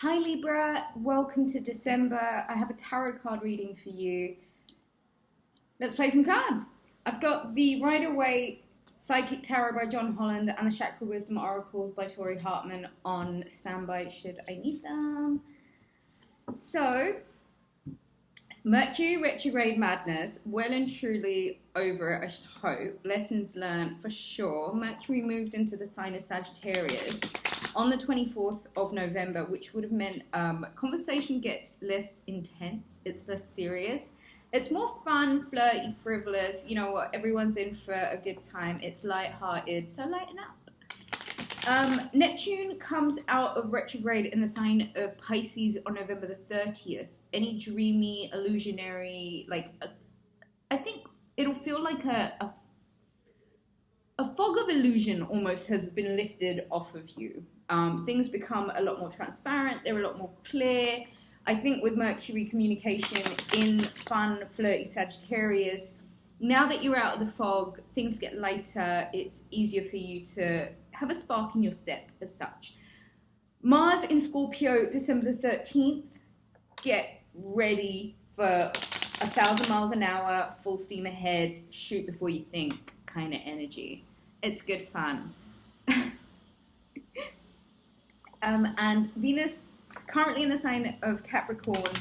Hi Libra, welcome to December. I have a tarot card reading for you. Let's play some cards. I've got the Rider-Waite Psychic Tarot by John Holland and the Chakra Wisdom Oracles by Tori Hartman on standby should I need them. So, Mercury retrograde madness, well and truly over it, I should hope. Lessons learned for sure. Mercury moved into the sign of Sagittarius on the 24th of November, which would have meant conversation gets less intense, it's less serious. It's more fun, flirty, frivolous, you know what, everyone's in for a good time. It's light-hearted, so lighten up. Neptune comes out of retrograde in the sign of Pisces on November the 30th. Any dreamy, illusionary, I think it'll feel like a fog of illusion almost has been lifted off of you. Things become a lot more transparent, they're a lot more clear. I think with Mercury communication in fun, flirty Sagittarius, now that you're out of the fog, things get lighter, it's easier for you to have a spark in your step as such. Mars in Scorpio, December the 13th, get ready for 1,000 miles an hour, full steam ahead, shoot before you think kind of energy. It's good fun. And Venus, currently in the sign of Capricorn,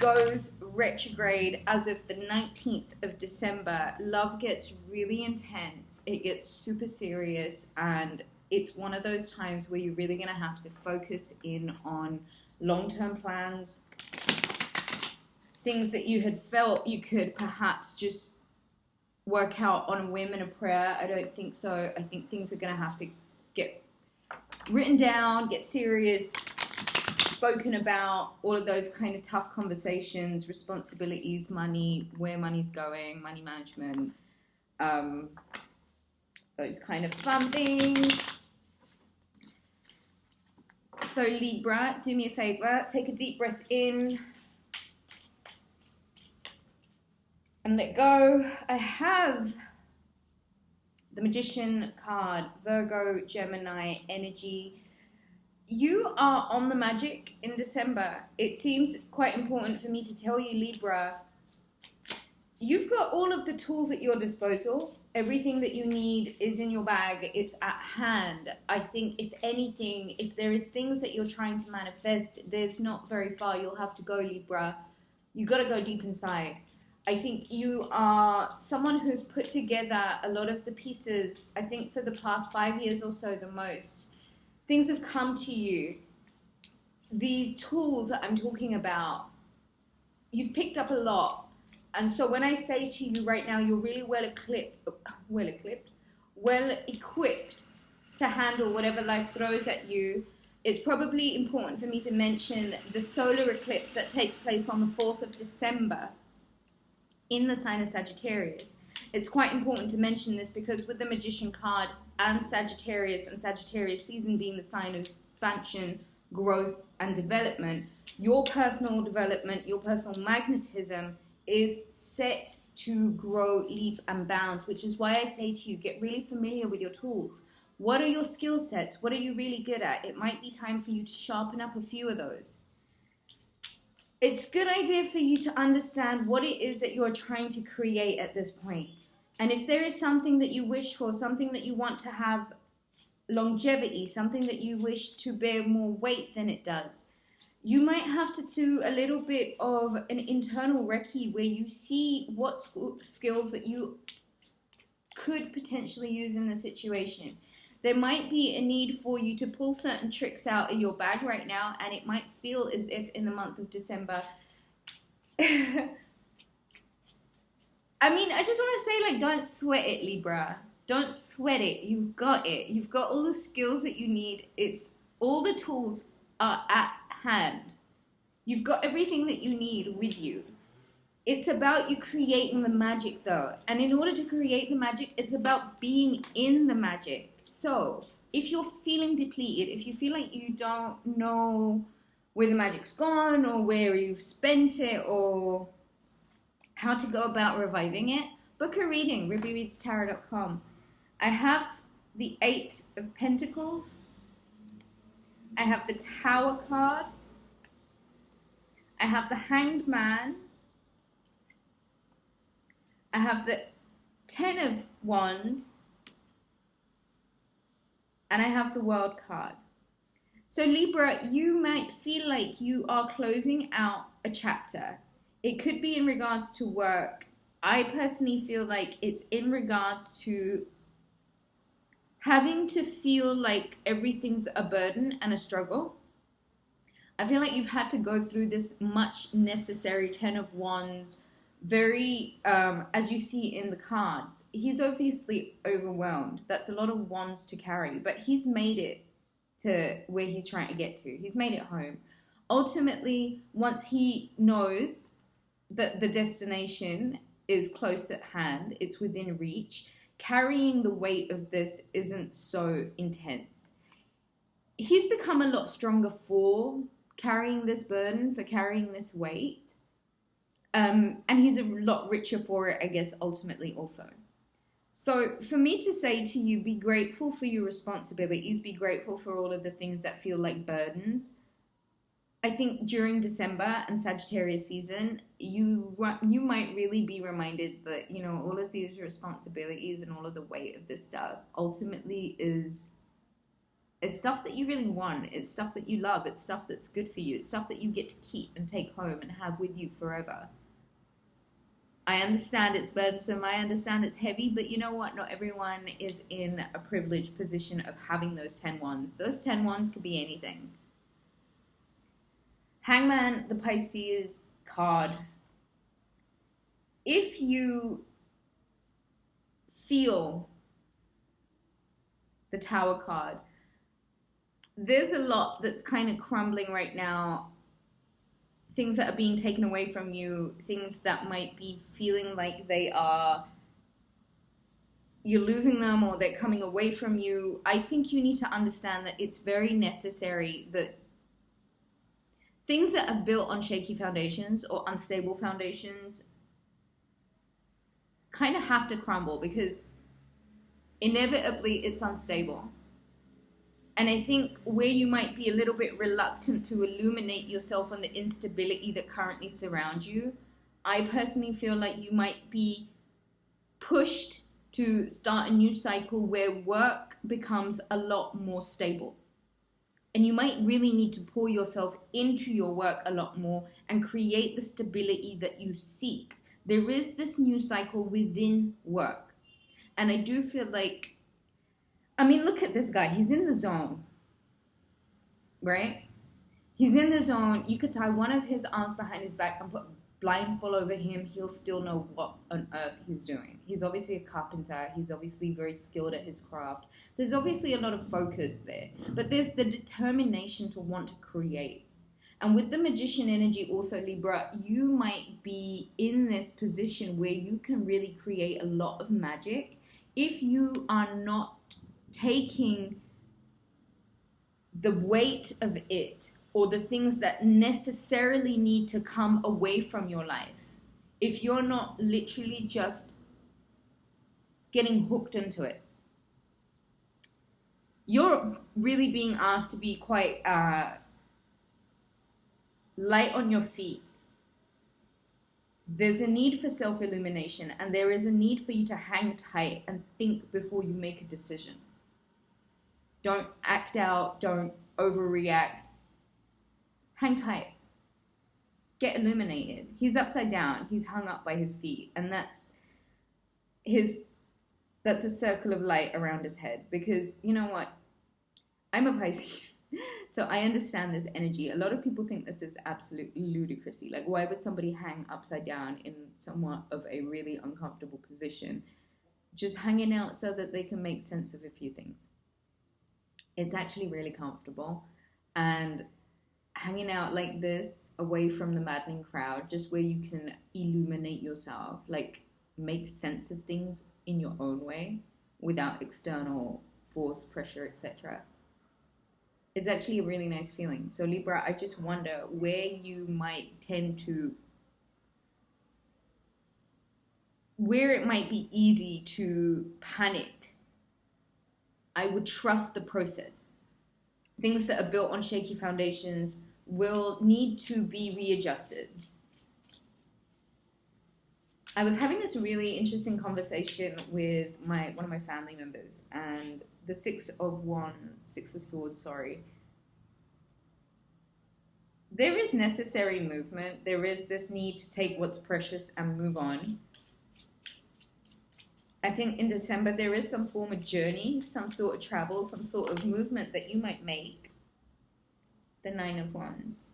goes retrograde as of the 19th of December. Love gets really intense. It gets super serious. And it's one of those times where you're really going to have to focus in on long-term plans. Things that you had felt you could perhaps just work out on a whim and a prayer. I don't think so. I think things are going to have to get written down, get serious, spoken about, all of those kind of tough conversations, responsibilities, money, where money's going, money management, those kind of fun things. So Libra, do me a favor, take a deep breath in and let go. I have the Magician card, Virgo, Gemini, energy. You are on the magic in December. It seems quite important for me to tell you, Libra, you've got all of the tools at your disposal. Everything that you need is in your bag. It's at hand. I think if anything, if there is things that you're trying to manifest, there's not very far you'll have to go, Libra. You got to go deep inside. I think you are someone who's put together a lot of the pieces, I think for the past 5 years or so the most. Things have come to you. These tools that I'm talking about, you've picked up a lot. And so when I say to you right now, you're really well equipped to handle whatever life throws at you. It's probably important for me to mention the solar eclipse that takes place on the 4th of December in the sign of Sagittarius. It's quite important to mention this because with the Magician card and Sagittarius season being the sign of expansion, growth, and development, your personal development, your personal magnetism is set to grow leap and bounds, which is why I say to you, get really familiar with your tools. What are your skill sets? What are you really good at? It might be time for you to sharpen up a few of those. It's a good idea for you to understand what it is that you're trying to create at this point. And if there is something that you wish for, something that you want to have longevity, something that you wish to bear more weight than it does, you might have to do a little bit of an internal recce where you see what skills that you could potentially use in the situation. There might be a need for you to pull certain tricks out of your bag right now, and it might feel as if in the month of December... I mean, I just want to say, don't sweat it, Libra. Don't sweat it. You've got it. You've got all the skills that you need. All the tools are at hand. You've got everything that you need with you. It's about you creating the magic, though. And in order to create the magic, it's about being in the magic. So, if you're feeling depleted, if you feel like you don't know where the magic's gone or where you've spent it or how to go about reviving it, book a reading, Rubyreadstarot.com. I have the 8 of Pentacles. I have the Tower card. I have the Hanged Man. I have the 10 of Wands. And I have the World card. So Libra, you might feel like you are closing out a chapter. It could be in regards to work. I personally feel like it's in regards to having to feel like everything's a burden and a struggle. I feel like you've had to go through this much necessary 10 of Wands, very, as you see in the card, he's obviously overwhelmed. That's a lot of wands to carry, but he's made it to where he's trying to get to. He's made it home. Ultimately, once he knows that the destination is close at hand, it's within reach, carrying the weight of this isn't so intense. He's become a lot stronger for carrying this burden, for carrying this weight. And he's a lot richer for it, I guess, ultimately also. So for me to say to you, be grateful for your responsibilities, be grateful for all of the things that feel like burdens. I think during December and Sagittarius season, you might really be reminded that, you know, all of these responsibilities and all of the weight of this stuff ultimately is stuff that you really want. It's stuff that you love. It's stuff that's good for you. It's stuff that you get to keep and take home and have with you forever. I understand it's burdensome. I understand it's heavy, but you know what? Not everyone is in a privileged position of having those 10 wands. Those 10 wands could be anything. Hangman, the Pisces card. If you feel the Tower card, there's a lot that's kind of crumbling right now. Things that are being taken away from you, things that might be feeling like you're losing them or they're coming away from you. I think you need to understand that it's very necessary that things that are built on shaky foundations or unstable foundations kind of have to crumble, because inevitably it's unstable. And I think where you might be a little bit reluctant to illuminate yourself on the instability that currently surrounds you, I personally feel like you might be pushed to start a new cycle where work becomes a lot more stable. And you might really need to pour yourself into your work a lot more and create the stability that you seek. There is this new cycle within work. And I do feel like, I mean, look at this guy. He's in the zone, right? He's in the zone. You could tie one of his arms behind his back and put blindfold over him. He'll still know what on earth he's doing. He's obviously a carpenter. He's obviously very skilled at his craft. There's obviously a lot of focus there. But there's the determination to want to create. And with the Magician energy also, Libra, you might be in this position where you can really create a lot of magic if you are not taking the weight of it or the things that necessarily need to come away from your life. If you're not literally just getting hooked into it, you're really being asked to be quite light on your feet. There's a need for self-illumination, and there is a need for you to hang tight and think before you make a decision. Don't act out. Don't overreact. Hang tight. Get illuminated. He's upside down. He's hung up by his feet. And that's a circle of light around his head. Because, you know what? I'm a Pisces. So I understand this energy. A lot of people think this is absolutely ludicrousy. Like, why would somebody hang upside down in somewhat of a really uncomfortable position? Just hanging out so that they can make sense of a few things. It's actually really comfortable, and hanging out like this away from the maddening crowd, just where you can illuminate yourself, like make sense of things in your own way without external force, pressure, etc. It's actually a really nice feeling. So Libra, I just wonder where you might tend to, where it might be easy to panic. I would trust the process. Things that are built on shaky foundations will need to be readjusted. I was having this really interesting conversation with one of my family members, and the Six of Swords, sorry. There is necessary movement. There is this need to take what's precious and move on. I think in December there is some form of journey, some sort of travel, some sort of movement that you might make. The Nine of Wands.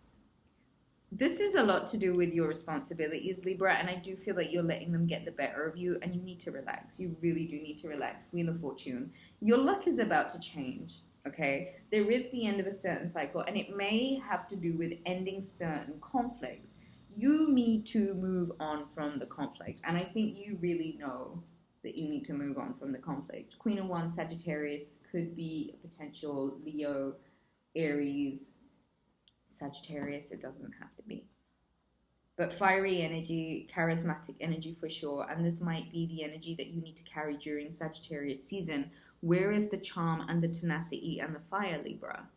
This is a lot to do with your responsibilities, Libra, and I do feel like you're letting them get the better of you, and you need to relax. You really do need to relax. Wheel of Fortune. Your luck is about to change, okay? There is the end of a certain cycle, and it may have to do with ending certain conflicts. You need to move on from the conflict, and I think you really know that you need to move on from the conflict. Queen of Wands, Sagittarius, could be a potential Leo, Aries, Sagittarius, it doesn't have to be. But fiery energy, charismatic energy for sure, and this might be the energy that you need to carry during Sagittarius season. Where is the charm and the tenacity and the fire, Libra?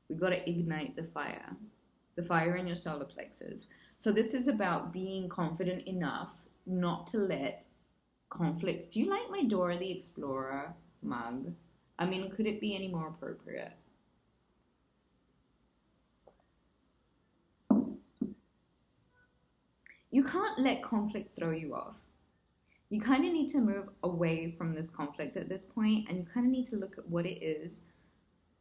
We've got to ignite the fire in your solar plexus. So this is about being confident enough not to let conflict. Do you like my Dora the Explorer mug? I mean, could it be any more appropriate? You can't let conflict throw you off. You kind of need to move away from this conflict at this point, and you kind of need to look at what it is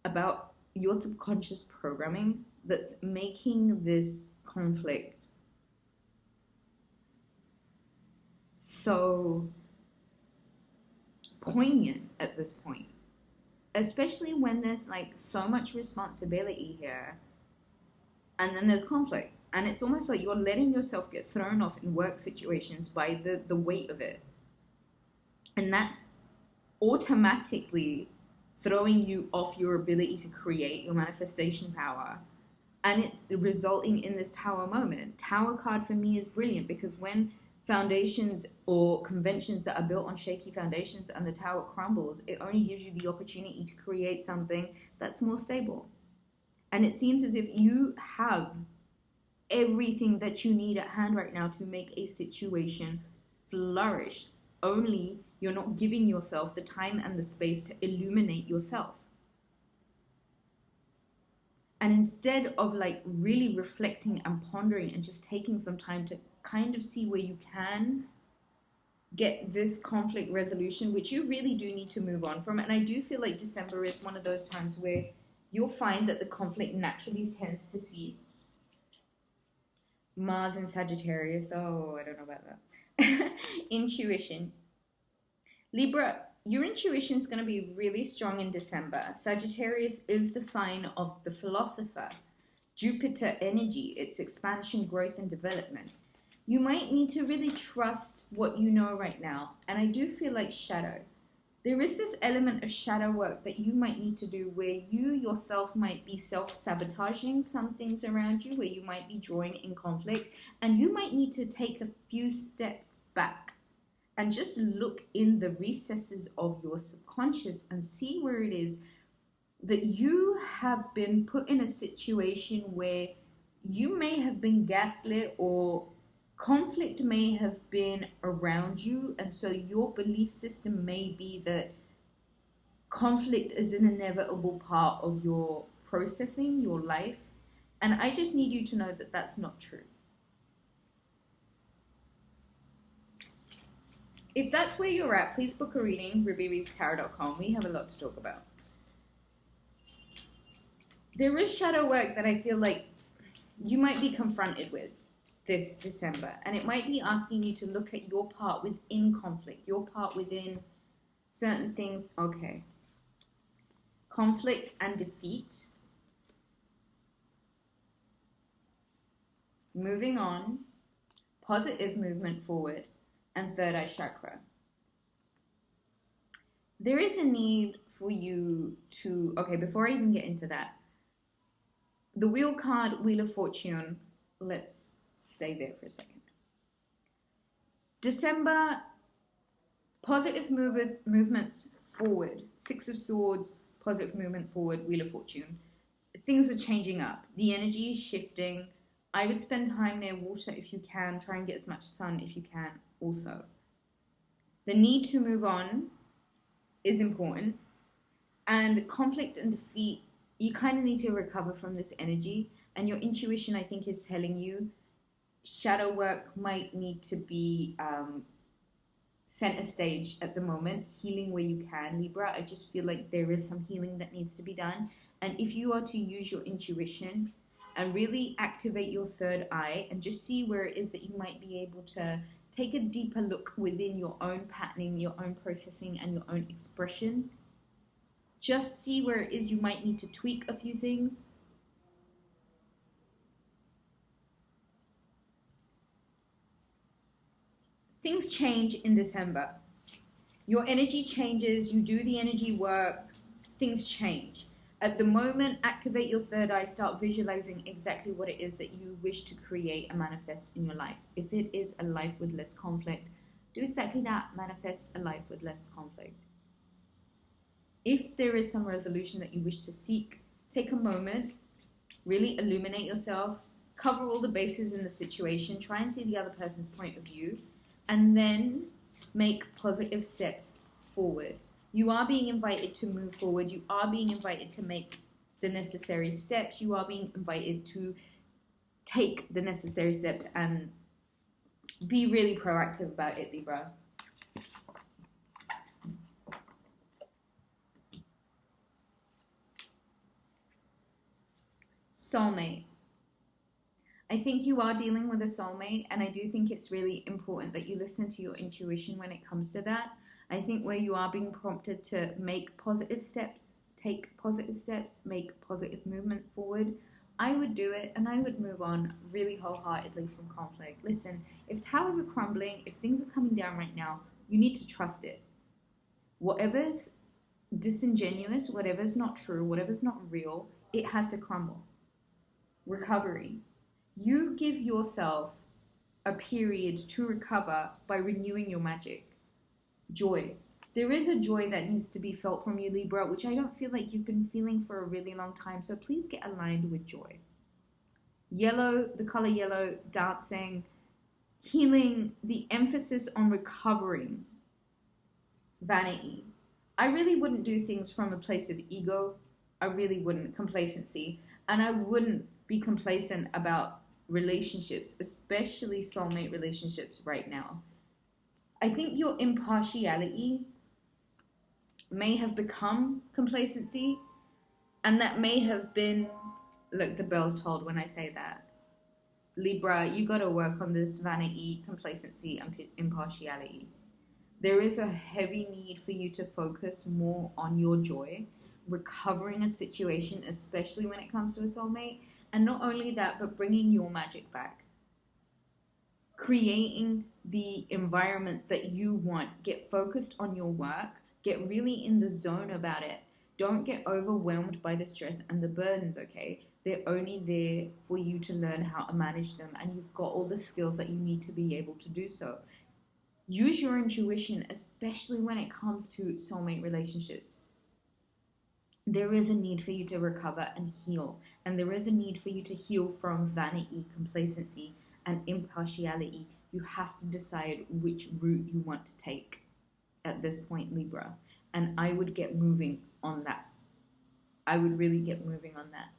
about your subconscious programming that's making this conflict so poignant at this point. Especially when there's like so much responsibility here, and then there's conflict. And it's almost like you're letting yourself get thrown off in work situations by the weight of it. And that's automatically throwing you off your ability to create your manifestation power. And it's resulting in this Tower moment. Tower card for me is brilliant because when foundations or conventions that are built on shaky foundations and the Tower crumbles, it only gives you the opportunity to create something that's more stable. And it seems as if you have everything that you need at hand right now to make a situation flourish. Only you're not giving yourself the time and the space to illuminate yourself. And instead of like really reflecting and pondering and just taking some time to kind of see where you can get this conflict resolution, which you really do need to move on from. And I do feel like December is one of those times where you'll find that the conflict naturally tends to cease. Mars and Sagittarius. Oh, I don't know about that. Intuition. Libra, your intuition is going to be really strong in December. Sagittarius is the sign of the philosopher. Jupiter energy, it's expansion, growth, and development. You might need to really trust what you know right now. And I do feel like shadow. There is this element of shadow work that you might need to do where you yourself might be self-sabotaging some things around you, where you might be drawing in conflict, and you might need to take a few steps back and just look in the recesses of your subconscious and see where it is that you have been put in a situation where you may have been gaslit or conflict may have been around you, and so your belief system may be that conflict is an inevitable part of your processing, your life. And I just need you to know that that's not true. If that's where you're at, please book a reading, rubyreadstarot.com. We have a lot to talk about. There is shadow work that I feel like you might be confronted with this December, and it might be asking you to look at your part within conflict, your part within certain things. Okay. Conflict and defeat. Moving on. Positive movement forward. And third eye chakra. There is a need for you to, okay, before I even get into that, the wheel card, Wheel of Fortune, let's stay there for a second. December, positive movements forward. Six of Swords, positive movement forward, Wheel of Fortune. things are changing up. The energy is shifting. I would spend time near water if you can. Try and get as much sun if you can also. The need to move on is important. And conflict and defeat, you kind of need to recover from this energy. And your intuition, I think, is telling you shadow work might need to be center stage at the moment. Healing where you can, Libra. I just feel like there is some healing that needs to be done. And if you are to use your intuition and really activate your third eye and just see where it is that you might be able to take a deeper look within your own patterning, your own processing, and your own expression. Just see where it is you might need to tweak a few things. Things change in December. Your energy changes, you do the energy work, things change. At the moment, activate your third eye, start visualizing exactly what it is that you wish to create and manifest in your life. If it is a life with less conflict, do exactly that, manifest a life with less conflict. If there is some resolution that you wish to seek, take a moment, really illuminate yourself, cover all the bases in the situation, try and see the other person's point of view, and then make positive steps forward. You are being invited to move forward. You are being invited to make the necessary steps. You are being invited to take the necessary steps and be really proactive about it, Libra. Soulmate. I think you are dealing with a soulmate, and I do think it's really important that you listen to your intuition when it comes to that. I think where you are being prompted to make positive steps, take positive steps, make positive movement forward, I would do it and I would move on really wholeheartedly from conflict. Listen, if towers are crumbling, if things are coming down right now, you need to trust it. Whatever's disingenuous, whatever's not true, whatever's not real, it has to crumble. Recovery. You give yourself a period to recover by renewing your magic. Joy. There is a joy that needs to be felt from you, Libra, which I don't feel like you've been feeling for a really long time, so please get aligned with joy. Yellow, the color yellow, dancing, healing, the emphasis on recovering. Vanity. I really wouldn't do things from a place of ego. I really wouldn't. Complacency. And I wouldn't be complacent about relationships, especially soulmate relationships right now. I think your impartiality may have become complacency, and that may have been, look, the bell's tolled when I say that. Libra, you got to work on this vanity, complacency, and impartiality. There is a heavy need for you to focus more on your joy, recovering a situation, especially when it comes to a soulmate, and not only that, but bringing your magic back. Creating the environment that you want. Get focused on your work. Get really in the zone about it. Don't get overwhelmed by the stress and the burdens, okay? They're only there for you to learn how to manage them, and you've got all the skills that you need to be able to do so. Use your intuition, especially when it comes to soulmate relationships. There is a need for you to recover and heal, and there is a need for you to heal from vanity, complacency, and impartiality. You have to decide which route you want to take at this point, Libra. And I would get moving on that. I would really get moving on that.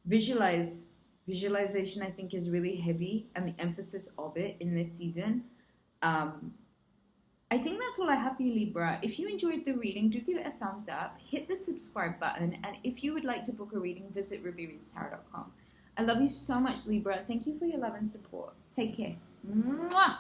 Visualization, I think, is really heavy, and the emphasis of it in this season. I think that's all I have for you, Libra. If you enjoyed the reading, do give it a thumbs up. Hit the subscribe button. And if you would like to book a reading, visit rubyreadstarot.com. I love you so much, Libra. Thank you for your love and support. Take care. Mwah!